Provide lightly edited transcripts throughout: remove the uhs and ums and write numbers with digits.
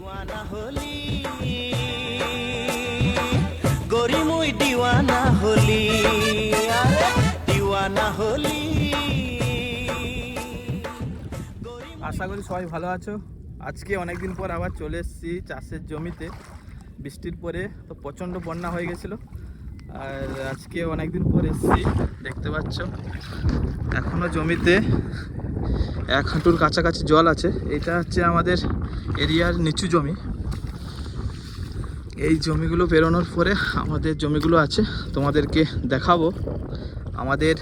দিওয়ানা হলি গরি মুই দিওয়ানা হলি দিওয়ানা হলি। আশা করি সবাই ভালো আছো। আজকে অনেকদিন পর আবার চলে এসেছি চাষের জমিতে। বৃষ্টির পরে তো প্রচণ্ড বন্যা হয়ে গেছিলো, আর আজকে অনেকদিন পর এসেছি। দেখতে পাচ্ছ এখনও জমিতে 1 হাঁটুর কাছাকাছি জল আছে। এটা হচ্ছে আমাদের এরিয়ার নিচু জমি। এই জমিগুলো বেরোনোর পরে আমাদের জমিগুলো আছে, তোমাদেরকে দেখাবো আমাদের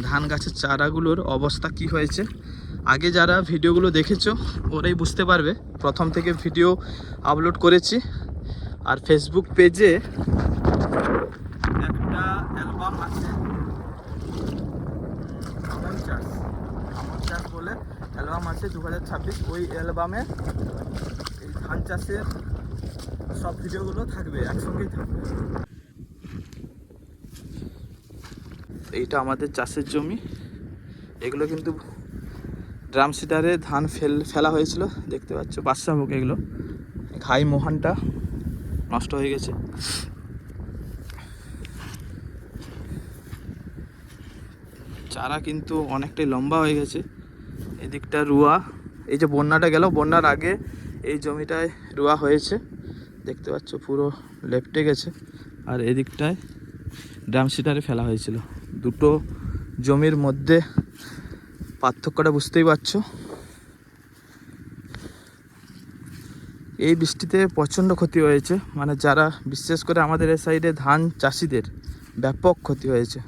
ধান গাছের চারাগুলোর অবস্থা কি হয়েছে। আগে যারা ভিডিওগুলো দেখেছো ওরাই বুঝতে পারবে, প্রথম থেকে ভিডিও আপলোড করেছি। আর ফেসবুক পেজে একটা অ্যালবাম আছে, আমন চাষ বলে অ্যালবাম আছে 2026। ওই অ্যালবামে এই ধান চাষের সব ভিডিওগুলো থাকবে, একসঙ্গেই থাকবে। এইটা আমাদের চাষের জমি। এগুলো কিন্তু ড্রাম সিডারে ধান ফেলা হয়েছিল, দেখতে পাচ্ছ বাদশা ভোগ। এগুলো ঘাই মোহনটা নষ্ট হয়ে গেছে। চারা কিন্তু অনেকটাই লম্বা হয়ে গেছে। এদিকটা রুয়া, এই যে বন্যাটা গেল, বন্যার আগে এই জমিটায় রুয়া হয়েছে, দেখতে পাচ্ছ পুরো লেপ্টে গেছে। আর এদিকটায় ড্রাম সিডারে ফেলা হয়েছিল। দুটো জমির মধ্যে পার্থক্যটা বুঝতেই পারছো। এই বৃষ্টিতে প্রচণ্ড ক্ষতি হয়েছে, মানে যারা বিশেষ করে আমাদের এই সাইডে ধান চাষিদের ব্যাপক ক্ষতি হয়েছে।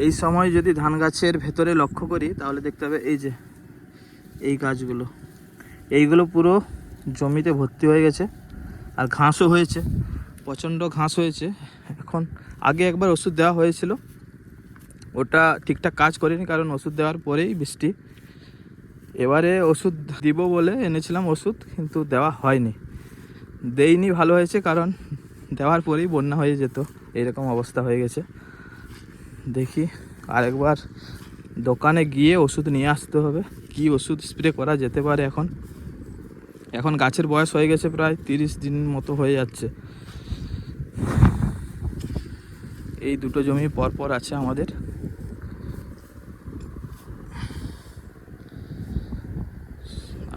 এই সময় যদি ধান গাছের ভেতরে লক্ষ্য করি তাহলে দেখতে হবে এই যে এই গাছগুলো, এইগুলো পুরো জমিতে ভর্তি হয়ে গেছে। আর ঘাসও হয়েছে, প্রচণ্ড ঘাস হয়েছে। এখন আগে একবার ওষুধ দেওয়া হয়েছিল, ওটা ঠিকঠাক কাজ করেনি, কারণ ওষুধ দেওয়ার পরেই বৃষ্টি। এবারে ওষুধ দিব বলে এনেছিলাম ওষুধ, কিন্তু দেওয়া হয়নি। দেইনি, ভালো হয়েছে, কারণ দেওয়ার পরেই বন্যা হয়ে যেত। এরকম অবস্থা হয়ে গেছে। দেখি আরেকবার দোকানে গিয়ে ওষুধ নিয়ে আসতে হবে। কি ওষুধ স্প্রে করা যেতে পারে এখন গাছের বয়স হয়ে গেছে প্রায় 30 দিন মতো হয়ে যাচ্ছে। এই দুটো জমি পরপর আছে আমাদের।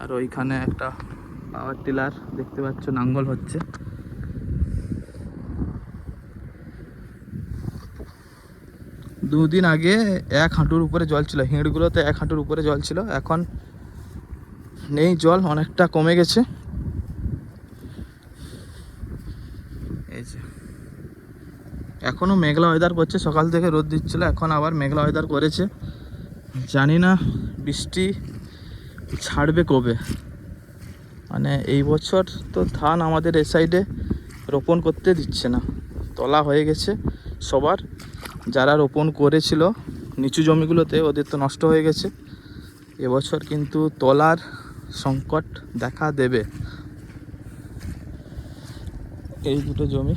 আর ওইখানে একটা পাওয়ার টিলার দেখতে পাচ্ছ, নাঙ্গল হচ্ছে। দুদিন আগে 1 হাঁটুর উপরে জল ছিল, হিঁড়গুলোতে 1 হাঁটুর উপরে জল ছিল। এখন নেই জল, অনেকটা কমে গেছে। এই যে এখনও মেঘলা ওয়েদার করছে, সকাল থেকে রোদ দিচ্ছিল, এখন আবার মেঘলা ওয়েদার করেছে। জানি না বৃষ্টি ছাড়বে কবে। মানে এই বছর তো ধান আমাদের এই সাইডে রোপণ করতে দিচ্ছে না, তলা হয়ে গেছে সবার। যারা রোপণ করেছিল নিচু জমিগুলোতে ওদের তো নষ্ট হয়ে গেছে। এবছর কিন্তু তলার সংকট দেখা দেবে। এই দুটো জমি